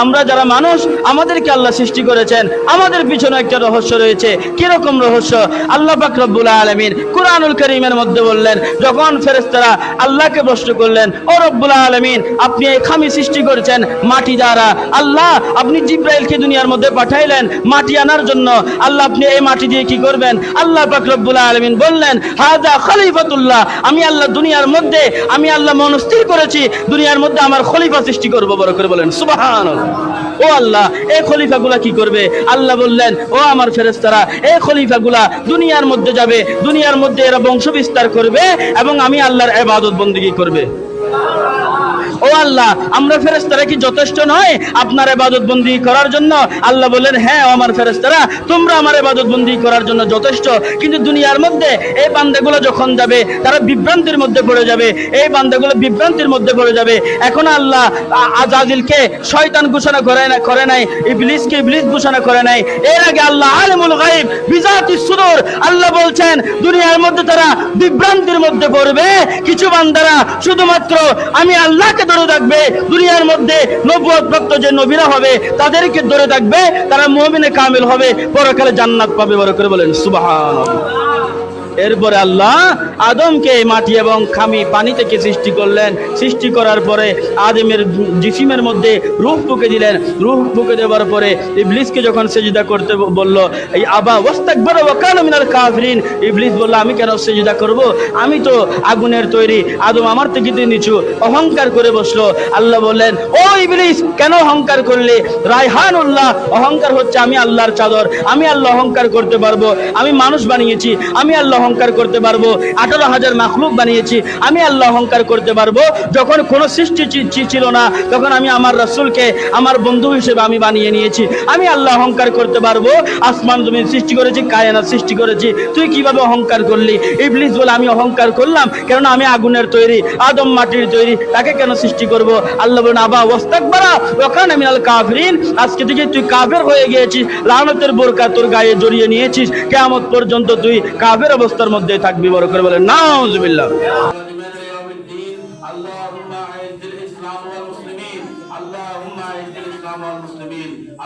আমরা যারা মানুষ, আমাদেরকে আল্লাহ সৃষ্টি করেছেন, আমাদের পিছনে একটা রহস্য রয়েছে। কিরকম রহস্য? আল্লাহ পাক রব্বুল আলামিন কুরআনুল কারীমের মধ্যে বললেন, যখন ফেরেশতারা আল্লাহকে প্রশ্ন করলেন, ও রব্বুল আলামিন, আপনি এই খামি সৃষ্টি করেছেন মাটি দ্বারা, আল্লাহ আপনি জিব্রাইলকে দুনিয়ার মধ্যে পাঠাইলেন মাটি আনার জন্য, আল্লাহ আপনি এই মাটি দিয়ে কি করবেন? আল্লাহ পাক রব্বুল আলামিন বললেন, হাযা খলিফাতুল্লাহ, আমি আল্লাহ দুনিয়ার মধ্যে, আমি আল্লাহ মনস্থির করেছি দুনিয়ার মধ্যে আমার খলিফা সৃষ্টি করব। বড় করে বলেন সুবহানাল্লাহ। ও আল্লাহ, এই খলিফাগুলা কি করবে? আল্লাহ বললেন, ও আমার ফেরেশতারা, এই খলিফাগুলা দুনিয়ার মধ্যে যাবে, দুনিয়ার মধ্যে এরা বংশ বিস্তার করবে এবং আমি আল্লাহর ইবাদত বন্দেগী করবে। ও আল্লাহ, আমরা ফেরেশতারা কি যথেষ্ট নয় আপনার ইবাদত বন্দেগী করার জন্য? আল্লাহ বলেন, হ্যাঁ আমার ফেরেশতারা, তোমরা আমার ইবাদত বন্দেগী করার জন্য যথেষ্ট, কিন্তু দুনিয়ার মধ্যে এই বান্দাগুলো যখন যাবে তারা বিভ্রান্তির মধ্যে পড়ে যাবে, এই বান্দাগুলো বিভ্রান্তির মধ্যে পড়ে যাবে। এখন আল্লাহ আজাজিলকে শয়তান ঘোষণা করে নাই, ইবলিসকে ইবলিস ঘোষণা করে নাই। এর আগে আল্লাহ আলিমুল গায়ব বিজাতিস সুদূর, আল্লাহ বলছেন দুনিয়ার মধ্যে তারা বিভ্রান্তির মধ্যে পড়বে। কিছু বান্দারা শুধুমাত্র আমি আল্লাহকে ধরে থাকবে, দুনিয়ার মধ্যে নবুয়ত প্রাপ্ত যে নবীরা হবে তাদেরকে ধরে থাকবে, তারা মুমিনে কামিল হবে, পরকালে জান্নাত পাবে। বড় করে বলেন সুবহানাল্লাহ। এরপরে আল্লাহ আদমকে মাটি এবং খামি পানি থেকে সৃষ্টি করলেন। সৃষ্টি করার পরে আদমের জিসিমের মধ্যে রূহ ফুঁকে দিলেন। রূহ ফুঁকে দেওয়ার পরে ইবলিসকে যখন সেজদা করতে বলল, এই আবা ওয়াস্তাকবারা ওয়া কানা মিনাল কাফিরিন, ইবলিস বলল, আমি কেন সেজদা করব? আমি তো আগুনের তৈরি, আদম আমার থেকে নিচু। অহংকার করে বসলো। আল্লাহ বললেন, ও ইবলিস, কেন অহংকার করলে? রায়হানুল্লাহ, অহংকার হচ্ছে আমি আল্লাহর চাদর, আমি আল্লাহ অহংকার করতে পারবো। আমি মানুষ বানিয়েছি, আমি আল্লাহ অহংকার করতে পারবো। 18,000 মাখলুক বানিয়েছি, আমি আল্লাহ অহংকার করতে পারবো। যখন কোনো সৃষ্টি ছিল না, তখন আমি আমার রাসূলকে আমার বন্ধু হিসেবে আমি বানিয়ে নিয়েছি, আমি আল্লাহ অহংকার করতে পারবো। আসমান জমিন সৃষ্টি করেছি, কায়নাত সৃষ্টি করেছি, তুই কিভাবে অহংকার করলি? ইবলিস বলে, আমি অহংকার করলাম কারণ আমি আগুনের তৈরি, আদম মাটির তৈরি, তাকে কেন সৃষ্টি করব? আল্লাহ বলেন, আবা ওয়াস্তাকবারা ওয়া কানা মিনাল কাফিরিন, আজকে থেকে তুই কাফের হয়ে গিয়েছিস, লানতের বোরকা তোর গায়ে জড়িয়ে নিয়েছিস, কিয়ামত পর্যন্ত তুই কাফের অবস্থার মধ্যে থাকবি। বড় করে বলেন নাউযুবিল্লাহ।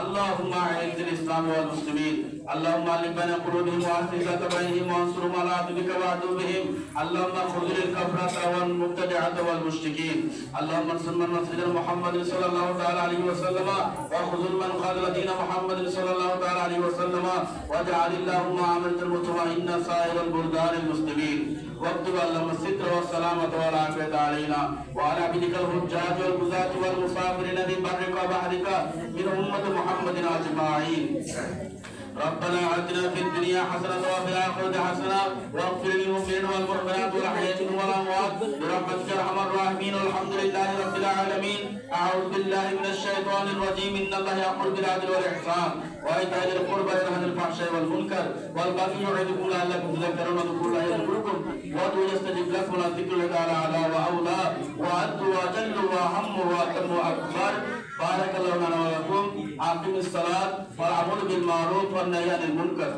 اللهم اعز الاسلام والمسلمين اللهم الف بين قلوبهم واصلح ذات بينهم وانصرهم على عدوك وعدوهم اللهم خذل الكفرة والمبتدعة والمشركين اللهم انصر من نصر محمد صلى الله تعالى عليه وسلم وخذل من خذل دين محمد صلى الله تعالى عليه وسلم واجعل اللهم آمنة المطمئنة سائر البلدان المسلمين واكتب اللهم الستر والسلامة والعافية علينا وعلى عبدك الحجاج والغزاة والمسافرين في برك وبحرك من أمة محمد أجمعين. ربنا آتنا في الدنيا حسنة وفي الآخرة حسنة واغفر للمؤمنين والمؤمنات والأحياء منهم والأموات برحمتك يا أرحم الراحمين والحمد لله رب العالمين. أعوذ بالله من الشيطان الرجيم. إن الله يأمر بالعدل والإحسان وإيتاء ذي القربى وينهى عن الفحشاء والمنكر والبغي يعظكم لعلكم تذكرون. واذكروا الله يذكركم وادعوه يستجب لكم ولذكر الله تعالى أعلى وأولى وأعز وأجل وأهم وأتم وأكبر. بارك الله لنا ولكم. أقيموا الصلاة والأمر بالمعروف والنهي عن المنكر.